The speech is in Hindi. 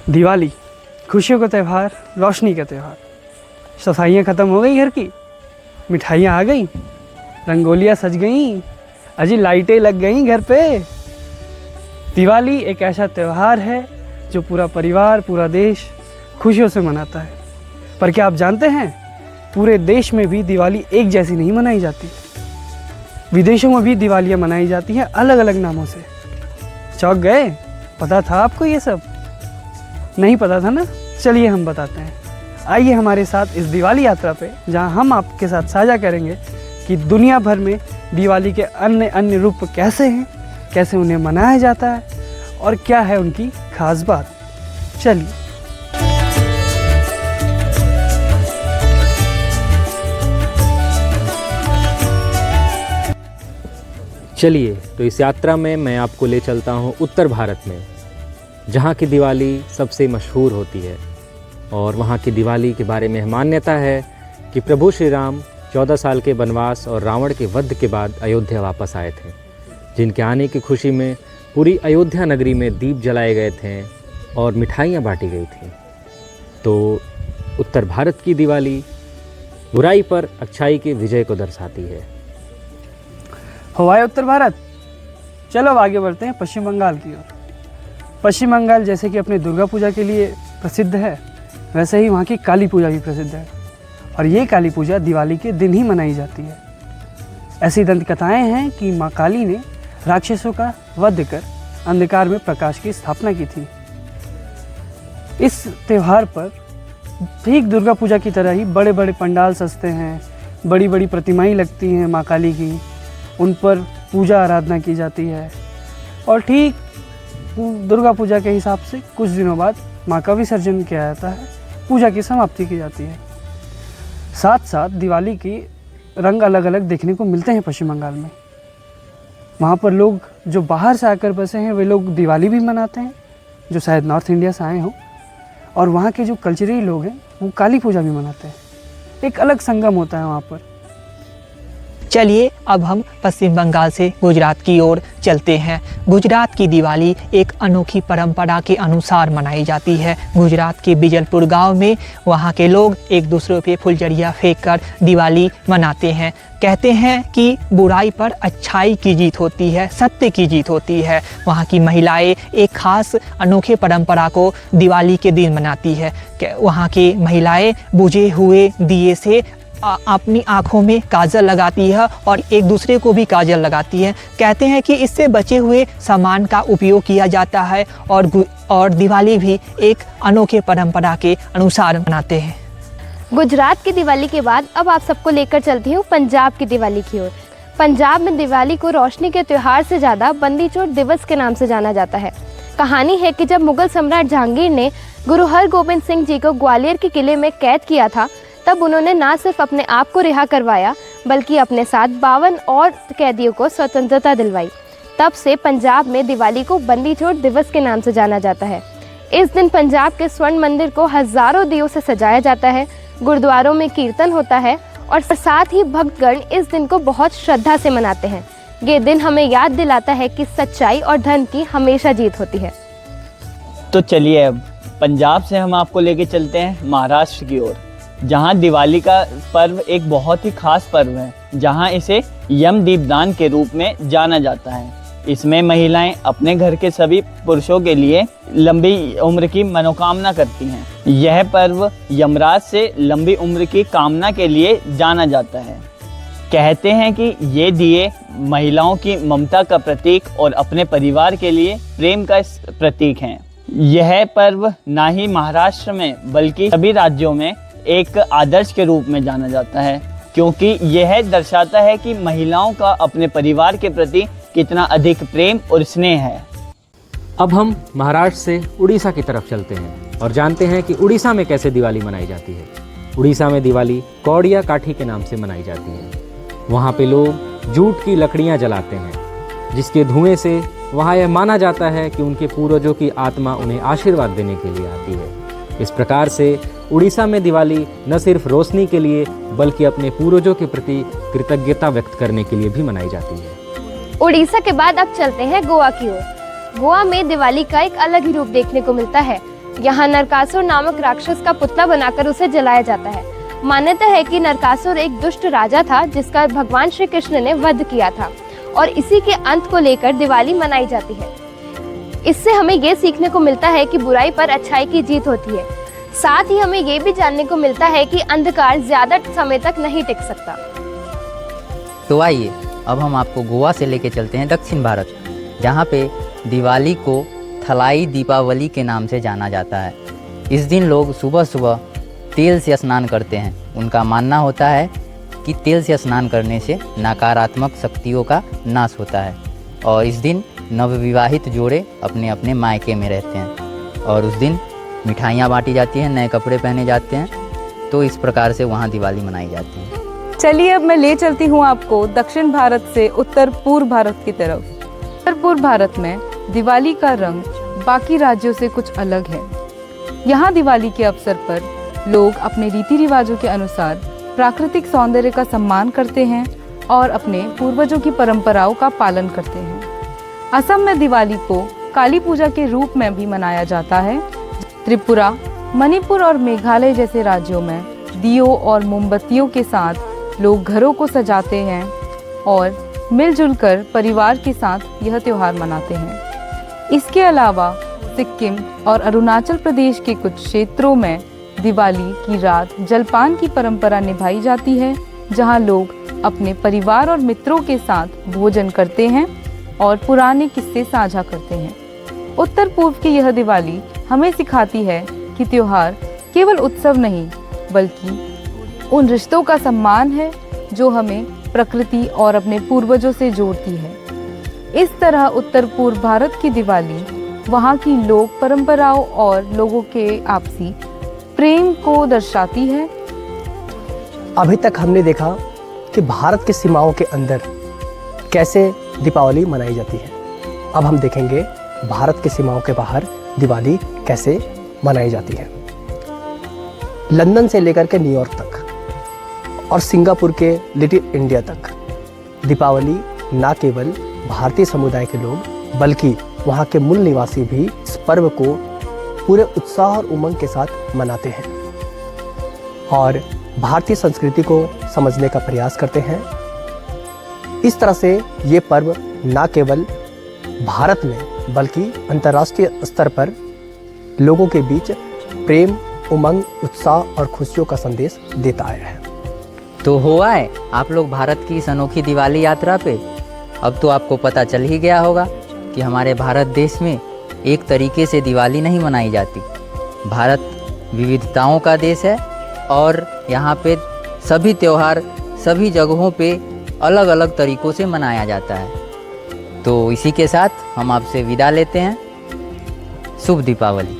दिवाली, खुशियों का त्यौहार, रोशनी का त्यौहार। सफाइयाँ ख़त्म हो गई घर की, मिठाइयाँ आ गई, रंगोलियाँ सज गईं, अजी लाइटें लग गईं घर पे। दिवाली एक ऐसा त्यौहार है जो पूरा परिवार, पूरा देश खुशियों से मनाता है। पर क्या आप जानते हैं, पूरे देश में भी दिवाली एक जैसी नहीं मनाई जाती। विदेशों में भी दिवालियाँ मनाई जाती हैं अलग अलग नामों से। चौंक गए? पता था आपको ये सब? नहीं पता था ना? चलिए हम बताते हैं। आइए हमारे साथ इस दिवाली यात्रा पे, जहां हम आपके साथ साझा करेंगे कि दुनिया भर में दिवाली के अन्य अन्य रूप कैसे हैं, कैसे उन्हें मनाया जाता है और क्या है उनकी खास बात। चलिए। चलिए तो इस यात्रा में मैं आपको ले चलता हूँ उत्तर भारत में, जहाँ की दिवाली सबसे मशहूर होती है। और वहाँ की दिवाली के बारे में मान्यता है कि प्रभु श्री राम 14 साल के वनवास और रावण के वध के बाद अयोध्या वापस आए थे, जिनके आने की खुशी में पूरी अयोध्या नगरी में दीप जलाए गए थे और मिठाइयाँ बांटी गई थी। तो उत्तर भारत की दिवाली बुराई पर अच्छाई की विजय को दर्शाती है। हवाई उत्तर भारत। चलो अब आगे बढ़ते हैं पश्चिम बंगाल की ओर। पश्चिम बंगाल जैसे कि अपने दुर्गा पूजा के लिए प्रसिद्ध है, वैसे ही वहाँ की काली पूजा भी प्रसिद्ध है। और ये काली पूजा दिवाली के दिन ही मनाई जाती है। ऐसी दंत कथाएँ हैं कि माँ काली ने राक्षसों का वध कर अंधकार में प्रकाश की स्थापना की थी। इस त्यौहार पर ठीक दुर्गा पूजा की तरह ही बड़े बड़े पंडाल सजते हैं, बड़ी बड़ी प्रतिमाएं लगती हैं माँ काली की, उन पर पूजा आराधना की जाती है। और ठीक दुर्गा पूजा के हिसाब से कुछ दिनों बाद माँ का विसर्जन किया जाता है, पूजा की समाप्ति की जाती है। साथ साथ दिवाली की रंग अलग अलग देखने को मिलते हैं पश्चिम बंगाल में। वहाँ पर लोग जो बाहर से आकर बसे हैं वे लोग दिवाली भी मनाते हैं, जो शायद नॉर्थ इंडिया से आए हों। और वहाँ के जो कल्चरली लोग हैं वो काली पूजा भी मनाते हैं। एक अलग संगम होता है वहाँ पर। चलिए अब हम पश्चिम बंगाल से गुजरात की ओर चलते हैं। गुजरात की दिवाली एक अनोखी परंपरा के अनुसार मनाई जाती है। गुजरात के बिजलपुर गांव में वहां के लोग एक दूसरे पे फुलझड़ियाँ फेंककर दिवाली मनाते हैं। कहते हैं कि बुराई पर अच्छाई की जीत होती है, सत्य की जीत होती है। वहाँ की महिलाएं एक खास अनोखे परंपरा को दिवाली के दिन मनाती है। वहाँ की महिलाएं बुझे हुए दिए से अपनी आँखों में काजल लगाती है और एक दूसरे को भी काजल लगाती है। कहते हैं कि इससे बचे हुए सामान का उपयोग किया जाता है और दिवाली भी एक अनोखे परंपरा के अनुसार मनाते हैं। गुजरात की दिवाली के बाद अब आप सबको लेकर चलती हूँ पंजाब की दिवाली की ओर। पंजाब में दिवाली को रोशनी के त्यौहार से ज़्यादा बंदी छोड़ दिवस के नाम से जाना जाता है। कहानी है कि जब मुगल सम्राट जहांगीर ने गुरु हरगोबिंद सिंह जी को ग्वालियर के किले में कैद किया था, तब उन्होंने ना सिर्फ अपने आप को रिहा करवाया बल्कि अपने साथ 52 और कैदियों को स्वतंत्रता दिलवाई। तब से पंजाब में दिवाली को बंदी छोड़ दिवस के नाम से जाना जाता है। इस दिन पंजाब के स्वर्ण मंदिर को हज़ारों दियों से सजाया जाता है, गुरुद्वारों में कीर्तन होता है और साथ ही भक्तगण इस दिन को बहुत श्रद्धा से मनाते हैं। ये दिन हमें याद दिलाता है कि सच्चाई और धर्म की हमेशा जीत होती है। तो चलिए अब पंजाब से हम आपको लेके चलते हैं महाराष्ट्र की ओर, जहां दिवाली का पर्व एक बहुत ही खास पर्व है, जहां इसे यम दीपदान के रूप में जाना जाता है। इसमें महिलाएं अपने घर के सभी पुरुषों के लिए लंबी उम्र की मनोकामना करती हैं। यह पर्व यमराज से लंबी उम्र की कामना के लिए जाना जाता है। कहते हैं कि ये दिए महिलाओं की ममता का प्रतीक और अपने परिवार के लिए प्रेम का प्रतीक हैं। यह पर्व ना ही महाराष्ट्र में बल्कि सभी राज्यों में एक आदर्श के रूप में जाना जाता है, क्योंकि यह दर्शाता है कि महिलाओं का अपने परिवार के प्रति कितना अधिक प्रेम और स्नेह है। अब हम महाराष्ट्र से उड़ीसा की तरफ चलते हैं और जानते हैं कि उड़ीसा में कैसे दिवाली मनाई जाती है। उड़ीसा में दिवाली कौड़िया काठी के नाम से मनाई जाती है। वहाँ पे लोग जूट की लकड़ियाँ जलाते हैं, जिसके धुएं से वहाँ यह माना जाता है कि उनके पूर्वजों की आत्मा उन्हें आशीर्वाद देने के लिए आती है। इस प्रकार से उड़ीसा में दिवाली न सिर्फ रोशनी के लिए बल्कि अपने पूर्वजों के प्रति कृतज्ञता व्यक्त करने के लिए भी मनाई जाती है। उड़ीसा के बाद अब चलते हैं गोवा की ओर। गोवा में दिवाली का एक अलग ही रूप देखने को मिलता है। यहाँ नरकासुर नामक राक्षस का पुतला बनाकर उसे जलाया जाता है। मान्यता है कि नरकासुर एक दुष्ट राजा था जिसका भगवान श्री कृष्ण ने वध किया था और इसी के अंत को लेकर दिवाली मनाई जाती है। इससे हमें ये सीखने को मिलता है कि बुराई पर अच्छाई की जीत होती है। साथ ही हमें ये भी जानने को मिलता है कि अंधकार ज्यादा समय तक नहीं टिक सकता। तो आइए अब हम आपको गोवा से लेके चलते हैं दक्षिण भारत, जहाँ पे दिवाली को थलाई दीपावली के नाम से जाना जाता है। इस दिन लोग सुबह सुबह तेल से स्नान करते हैं। उनका मानना होता है कि तेल से स्नान करने से नकारात्मक शक्तियों का नाश होता है और इस दिन नवविवाहित जोड़े अपने अपने मायके में रहते हैं और उस दिन मिठाइयाँ बांटी जाती हैं, नए कपड़े पहने जाते हैं। तो इस प्रकार से वहाँ दिवाली मनाई जाती है। चलिए अब मैं ले चलती हूँ आपको दक्षिण भारत से उत्तर पूर्व भारत की तरफ। उत्तर पूर्व भारत में दिवाली का रंग बाकी राज्यों से कुछ अलग है। यहाँ दिवाली के अवसर पर लोग अपने रीति रिवाजों के अनुसार प्राकृतिक सौंदर्य का सम्मान करते हैं और अपने पूर्वजों की परंपराओं का पालन करते हैं। असम में दिवाली को काली पूजा के रूप में भी मनाया जाता है। त्रिपुरा, मणिपुर और मेघालय जैसे राज्यों में दियों और मोमबत्तियों के साथ लोग घरों को सजाते हैं और मिलजुल कर परिवार के साथ यह त्यौहार मनाते हैं। इसके अलावा सिक्किम और अरुणाचल प्रदेश के कुछ क्षेत्रों में दिवाली की रात जलपान की परंपरा निभाई जाती है, जहां लोग अपने परिवार और मित्रों के साथ भोजन करते हैं और पुराने किस्से साझा करते हैं। उत्तर पूर्व की यह दिवाली हमें सिखाती है कि त्योहार केवल उत्सव नहीं बल्कि उन रिश्तों का सम्मान है जो हमें प्रकृति और अपने पूर्वजों से जोड़ती है। इस तरह उत्तर पूर्व भारत की दिवाली वहाँ की लोक परंपराओं और लोगों के आपसी प्रेम को दर्शाती है। अभी तक हमने देखा कि भारत की सीमाओं के अंदर कैसे दीपावली मनाई जाती है। अब हम देखेंगे भारत की सीमाओं के बाहर दिवाली कैसे मनाई जाती है। लंदन से लेकर के न्यूयॉर्क तक और सिंगापुर के लिटिल इंडिया तक दीपावली न केवल भारतीय समुदाय के लोग बल्कि वहाँ के मूल निवासी भी इस पर्व को पूरे उत्साह और उमंग के साथ मनाते हैं और भारतीय संस्कृति को समझने का प्रयास करते हैं। इस तरह से ये पर्व न केवल भारत में बल्कि अंतर्राष्ट्रीय स्तर पर लोगों के बीच प्रेम, उमंग, उत्साह और खुशियों का संदेश देता आया है। तो हो आए आप लोग भारत की इस अनोखी दिवाली यात्रा पे। अब तो आपको पता चल ही गया होगा कि हमारे भारत देश में एक तरीके से दिवाली नहीं मनाई जाती। भारत विविधताओं का देश है और यहाँ पे सभी त्यौहार सभी जगहों पे अलग अलग तरीक़ों से मनाया जाता है। तो इसी के साथ हम आपसे विदा लेते हैं। शुभ दीपावली।